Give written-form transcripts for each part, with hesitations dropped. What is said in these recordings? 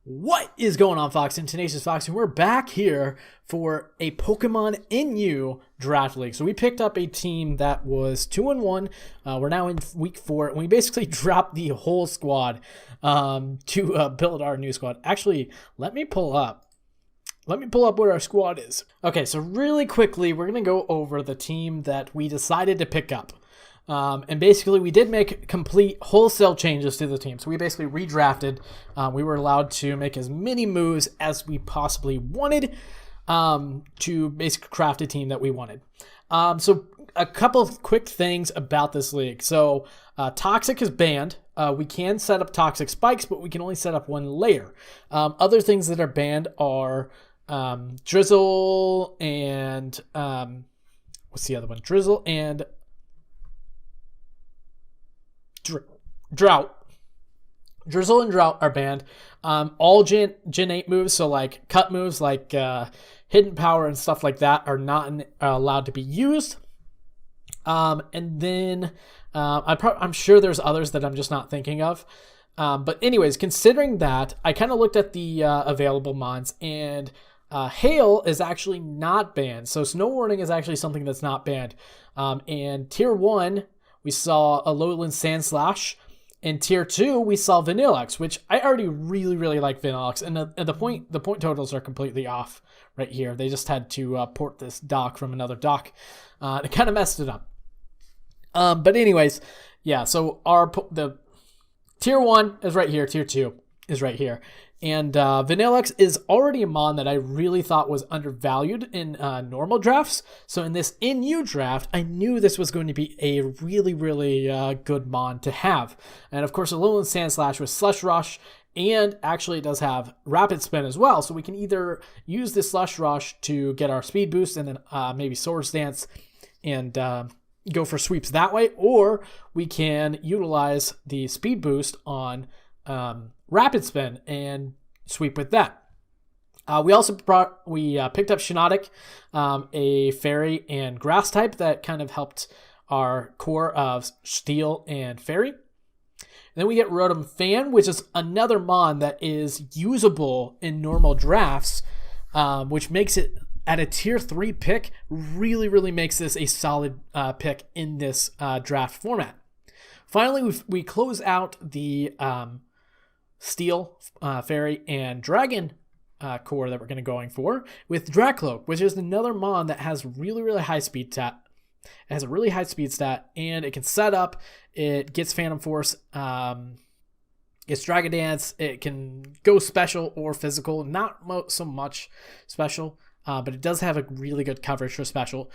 What is going on, Fox and Tenacious Fox? And we're back here for a Pokemon NU Draft League. So we picked up a team that was 2-1. We're now in week 4, and we basically dropped the whole squad to build our new squad. Actually, let me pull up what our squad is. Okay, so really quickly, we're going to go over the team that we decided to pick up. And basically, we did make complete wholesale changes to the team. So we basically redrafted. We were allowed to make as many moves as we possibly wanted to basically craft a team that we wanted. So a couple of quick things about this league. So Toxic is banned. We can set up Toxic Spikes, but we can only set up one layer. Other things that are banned are Drizzle and what's the other one? Drizzle and Drought. Drizzle and Drought are banned. All Gen 8 moves, so like cut moves like Hidden Power and stuff like that, are not allowed to be used. And then I'm sure there's others that I'm just not thinking of. But anyways, considering that, I kind of looked at the available mons, and Hail is actually not banned. So Snow Warning is actually something that's not banned. And Tier 1, we saw a Alolan Sandslash. In Tier 2, we saw Vanilluxe, which I already really like Vanilluxe. And the point totals are completely off right here. They just had to port this dock from another dock. It kind of messed it up. But anyways, yeah, so the Tier 1 is right here. Tier 2 is right here. And Vanilluxe is already a mon that I really thought was undervalued in normal drafts. So in this NU draft, I knew this was going to be a really good mon to have. And of course, Alolan Sandslash with Slush Rush, and actually it does have Rapid Spin as well. So we can either use this Slush Rush to get our speed boost and then maybe Swords Dance and go for sweeps that way, or we can utilize the speed boost on Rapid Spin and sweep with that. We also picked up Shiinotic, a fairy and grass type that kind of helped our core of steel and fairy. And then we get Rotom Fan, which is another mon that is usable in normal drafts, which makes it at a tier 3 pick, really makes this a solid pick in this draft format. Finally, we close out the Steel, Fairy, and Dragon core that we're going to going for with Dracloak, which is another mon that has really high speed stat. It has a really high speed stat, and it can set up. It gets Phantom Force. It's Dragon Dance. It can go special or physical. Not so much special. But it does have a really good coverage for special.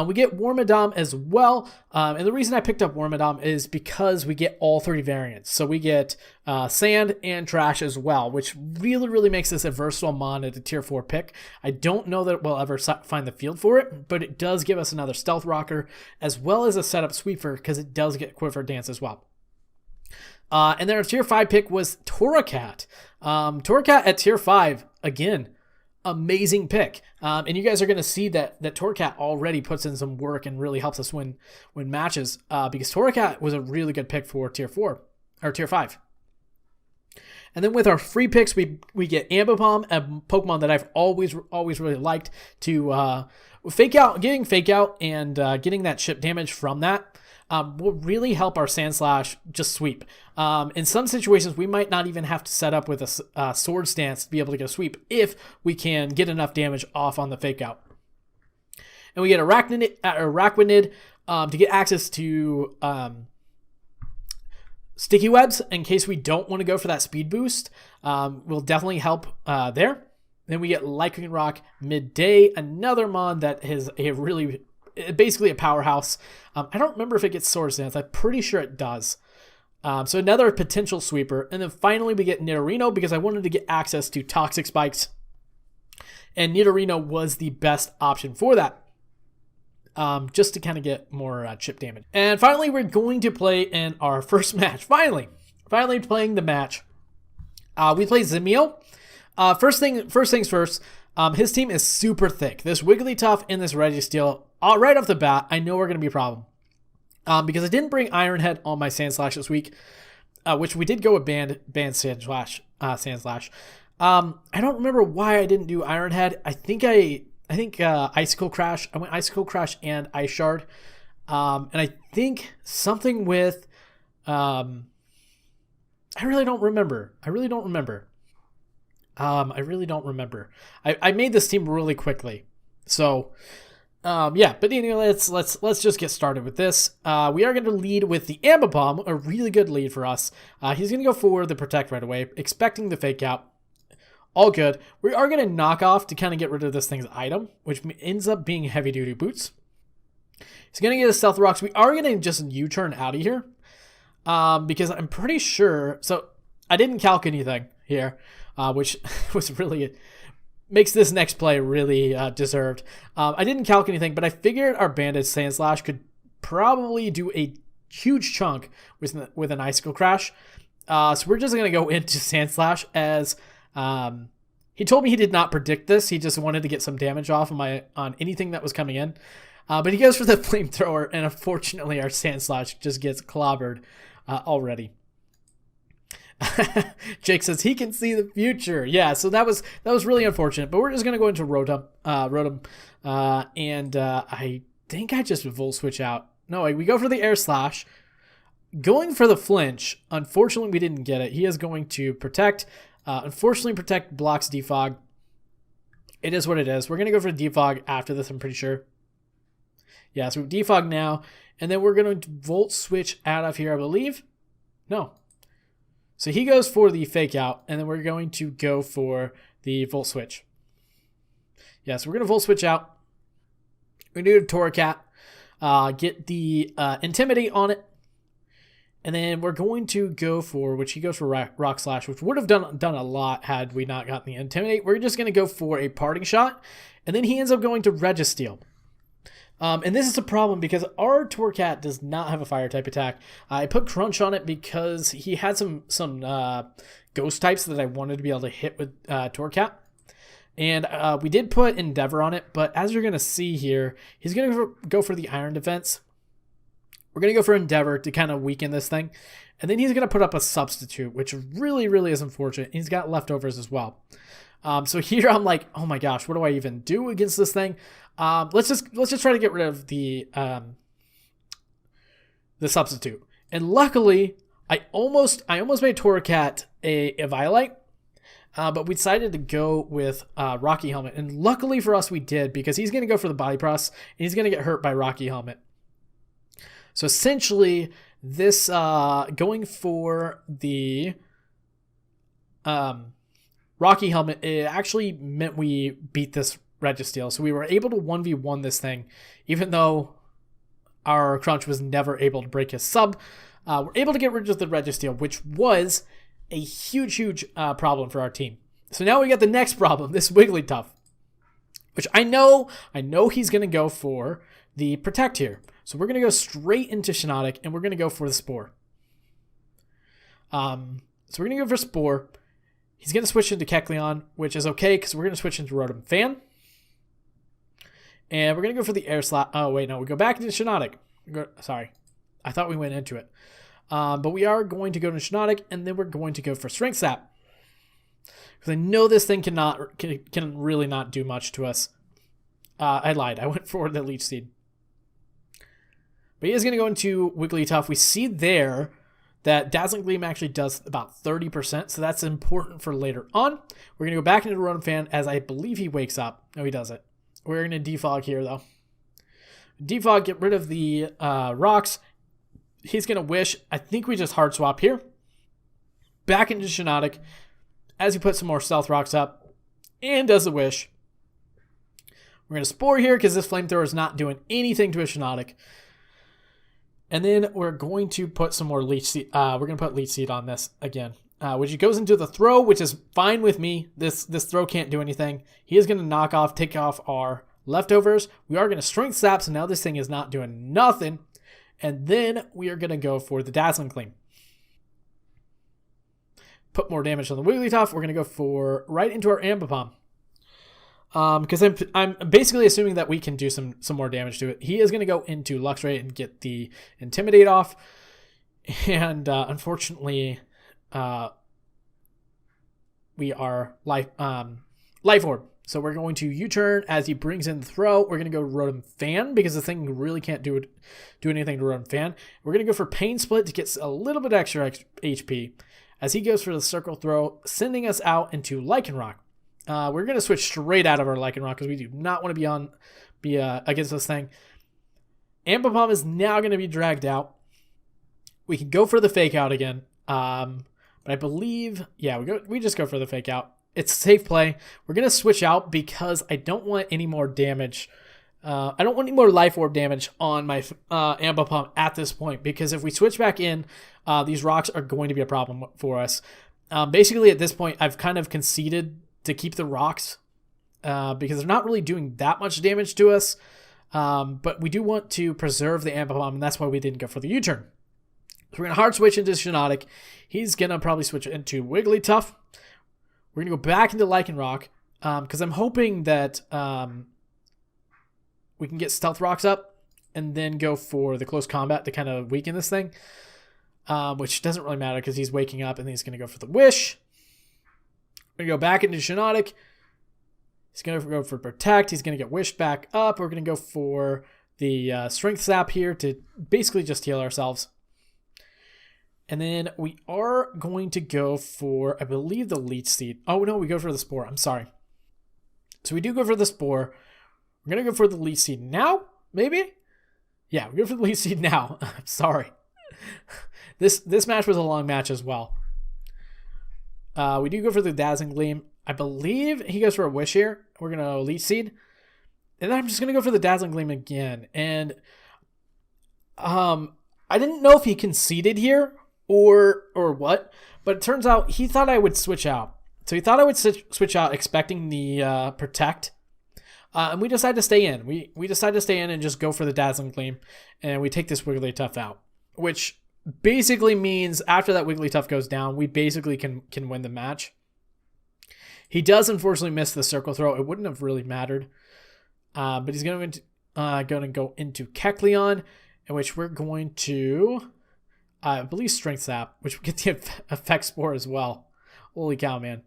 We get Wormadam as well. And the reason I picked up Wormadam is because we get all 3 variants. So we get Sand and Trash as well, which really makes this a versatile mon at a tier 4 pick. I don't know that we'll ever find the field for it, but it does give us another Stealth Rocker as well as a setup sweeper because it does get Quiver Dance as well. And then our tier 5 pick was Torracat. Torracat at tier 5, again, amazing pick. And you guys are going to see that Torracat already puts in some work and really helps us win matches because Torracat was a really good pick for tier 4 or tier 5. And then with our free picks, we get Ambipom, a Pokemon that I've always really liked to getting Fake Out and getting that chip damage from that. Will really help our Sandslash just sweep. In some situations, we might not even have to set up with a Sword Stance to be able to get a sweep if we can get enough damage off on the Fake Out. And we get Araquanid to get access to Sticky Webs in case we don't want to go for that speed boost. Will definitely help there. Then we get Lycanroc Midday, another mon that is basically a powerhouse. I don't remember if it gets Sword Dance. I'm pretty sure it does. So another potential sweeper. And then finally we get Nidorino because I wanted to get access to Toxic Spikes. And Nidorino was the best option for that. Just to kind of get more chip damage. And finally we're going to play in our first match. Finally playing the match. We play Zemille. First things first. His team is super thick. This Wigglytuff and this Registeel, right off the bat, I know we're going to be a problem. Because I didn't bring Ironhead on my Sandslash this week, which we did go with banned Sandslash. I don't remember why I didn't do Iron Head. I think Icicle Crash. I went Icicle Crash and Ice Shard. And I think something with, I really don't remember. I made this team really quickly. So, yeah, but anyway, let's just get started with this. We are going to lead with the Ambipom, a really good lead for us. He's going to go for the Protect right away, expecting the Fake Out. All good. We are going to knock off to kind of get rid of this thing's item, which ends up being Heavy Duty Boots. He's going to get a Stealth Rocks. We are going to just U-turn out of here because I'm pretty sure... So I didn't calc anything here, which was really... makes this next play really deserved. I didn't calc anything, but I figured our Bandit Sand Slash could probably do a huge chunk with an Icicle Crash. So we're just going to go into Sand Slash as... he told me he did not predict this. He just wanted to get some damage off on anything that was coming in. But he goes for the Flamethrower, and unfortunately our Sand Slash just gets clobbered already. Jake says he can see the future. Yeah, so that was really unfortunate. But we're just gonna go into Rotom, and I think I just Volt Switch out. No, we go for the Air Slash. Going for the flinch. Unfortunately, we didn't get it. He is going to Protect. Unfortunately, Protect blocks Defog. It is what it is. We're gonna go for Defog after this, I'm pretty sure. Yeah, so we Defog now, and then we're going to Volt Switch out of here, I believe. No. So he goes for the Fake Out, and then we're going to go for the Volt Switch. Yeah, so we're going to Volt Switch out. We're going to do a Torracat, get the Intimidate on it, and then we're going to go for, which he goes for Rock Slash, which would have done a lot had we not gotten the Intimidate. We're just going to go for a Parting Shot, and then he ends up going to Registeel. And this is a problem because our Torracat does not have a fire type attack. I put Crunch on it because he had some ghost types that I wanted to be able to hit with Torracat. And we did put Endeavor on it, but as you're going to see here, he's going to go for the Iron Defense. We're going to go for Endeavor to kind of weaken this thing. And then he's going to put up a Substitute, which really, really is unfortunate. He's got Leftovers as well. So here I'm like, oh my gosh, what do I even do against this thing? Let's just try to get rid of the Substitute. And luckily, I almost made Torracat a Violite, but we decided to go with Rocky Helmet. And luckily for us, we did, because he's going to go for the Body Press, and he's going to get hurt by Rocky Helmet. So essentially, this going for the Rocky Helmet, it actually meant we beat this Registeel. So we were able to 1v1 this thing, even though our Crunch was never able to break his sub. We're able to get rid of the Registeel, which was a huge problem for our team. So now we got the next problem, this Wigglytuff, which I know he's going to go for the Protect here. So we're going to go straight into Shiinotic, and we're going to go for the Spore. So we're going to go for Spore. He's going to switch into Kecleon, which is okay, because we're going to switch into Rotom Fan. And we're going to go for the Air Slap. Oh, wait, no. We go back into Shiinotic. Sorry. I thought we went into it. But we are going to go to Shiinotic, and then we're going to go for Strength Sap. Because I know this thing can really not do much to us. I lied. I went for the Leech Seed. But he is going to go into Wigglytuff. We see there that Dazzling Gleam actually does about 30%, so that's important for later on. We're going to go back into Rotom Fan, as I believe he wakes up. No, he doesn't. We're going to Defog here, though. Defog, get rid of the rocks. He's going to Wish. I think we just Hard Swap here. Back into Shiinotic, as he puts some more Stealth Rocks up, and does a Wish. We're going to Spore here, because this Flamethrower is not doing anything to a Shiinotic. And then we're going to put some more Leech Seed. We're going to put Leech Seed on this again, which goes into the Throw, which is fine with me. This Throw can't do anything. He is going to take off our Leftovers. We are going to Strength Sap, so now this thing is not doing nothing. And then we are going to go for the Dazzling Gleam. Put more damage on the Wigglytuff. We're going to go for right into our Ambipom. Because I'm basically assuming that we can do some more damage to it. He is going to go into Luxray and get the Intimidate off. And unfortunately, we are life orb. So we're going to U-turn as he brings in the throw. We're going to go Rotom Fan because the thing really can't do anything to Rotom Fan. We're going to go for Pain Split to get a little bit extra HP as he goes for the Circle Throw, sending us out into Lycanroc. We're going to switch straight out of our Lycanroc because we do not want to be against this thing. Ambipom is now going to be dragged out. We can go for the Fake Out again. But I believe, yeah, we just go for the Fake Out. It's a safe play. We're going to switch out because I don't want any more damage. I don't want any more Life Orb damage on my Ambipom at this point, because if we switch back in, these rocks are going to be a problem for us. Basically, at this point, I've kind of conceded to keep the rocks because they're not really doing that much damage to us. But we do want to preserve the Ambipom, and that's why we didn't go for the U-turn. So we're going to hard switch into Shiinotic. He's going to probably switch into Wigglytuff. We're going to go back into Lycanroc because I'm hoping that we can get Stealth Rocks up and then go for the Close Combat to kind of weaken this thing, which doesn't really matter because he's waking up and then he's going to go for the Wish. We're going to go back into Shiinotic. He's going to go for Protect. He's going to get Wished back up. We're going to go for the Strength Sap here to basically just heal ourselves. And then we are going to go for, I believe, the Leech Seed. Oh, no, we go for the Spore. I'm sorry. So we do go for the Spore. We're going to go for the Leech Seed now, maybe? Yeah, we go for the Leech Seed now. I'm sorry. This match was a long match as well. We do go for the Dazzling Gleam. I believe he goes for a Wish here. We're going to Leech Seed. And then I'm just going to go for the Dazzling Gleam again. And I didn't know if he conceded here or what, but it turns out he thought I would switch out. So he thought I would switch out expecting the Protect. And we decided to stay in. We decided to stay in and just go for the Dazzling Gleam. And we take this Wigglytuff out, which basically means after that Wigglytuff goes down, we basically can win the match. He does unfortunately miss the Circle Throw. It wouldn't have really mattered. But he's going to go into Kecleon, in which we're going to, I believe, Strength Sap, which we get the Effect Spore as well. Holy cow, man.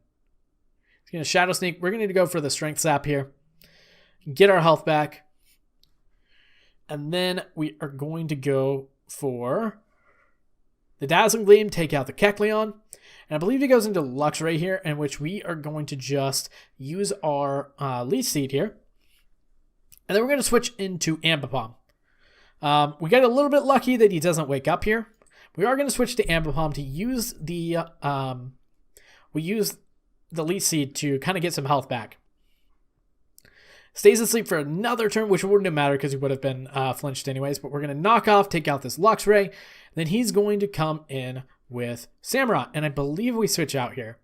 He's going to Shadow Sneak. We're going to need to go for the Strength Sap here. Get our health back. And then we are going to go for the Dazzling Gleam, take out the Kecleon. And I believe he goes into Luxray here, in which we are going to just use our Leech Seed here. And then we're going to switch into Ambipom. We got a little bit lucky that he doesn't wake up here. We are going to switch to Ambipom to use the Leech Seed to kind of get some health back. Stays asleep for another turn, which wouldn't have mattered because he would have been flinched anyways. But we're going to knock off, take out this Luxray. Then he's going to come in with Samurott. And I believe we switch out here.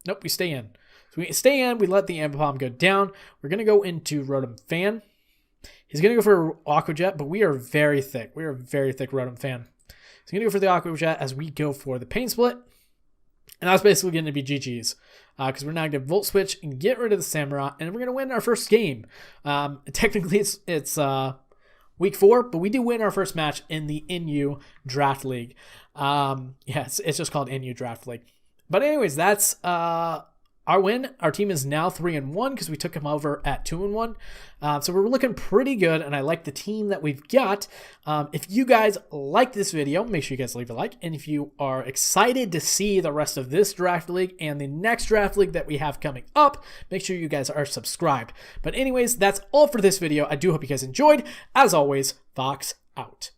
Nope, we stay in. So we stay in, we let the Ambipom go down. We're going to go into Rotom Fan. He's going to go for Aqua Jet, but we are very thick. We are a very thick Rotom Fan. He's going to go for the Aqua Jet as we go for the Pain Split. And that's basically going to be GG's. Because we're now going to Volt Switch and get rid of the Samurott. And we're going to win our first game. Technically, it's week 4, but we do win our first match in the NU Draft League. It's just called NU Draft League. But anyways, that's our win. Our team is now 3-1 because we took him over at 2-1. So we're looking pretty good, and I like the team that we've got. If you guys like this video, make sure you guys leave a like. And if you are excited to see the rest of this draft league and the next draft league that we have coming up, make sure you guys are subscribed. But anyways, that's all for this video. I do hope you guys enjoyed. As always, Fox out.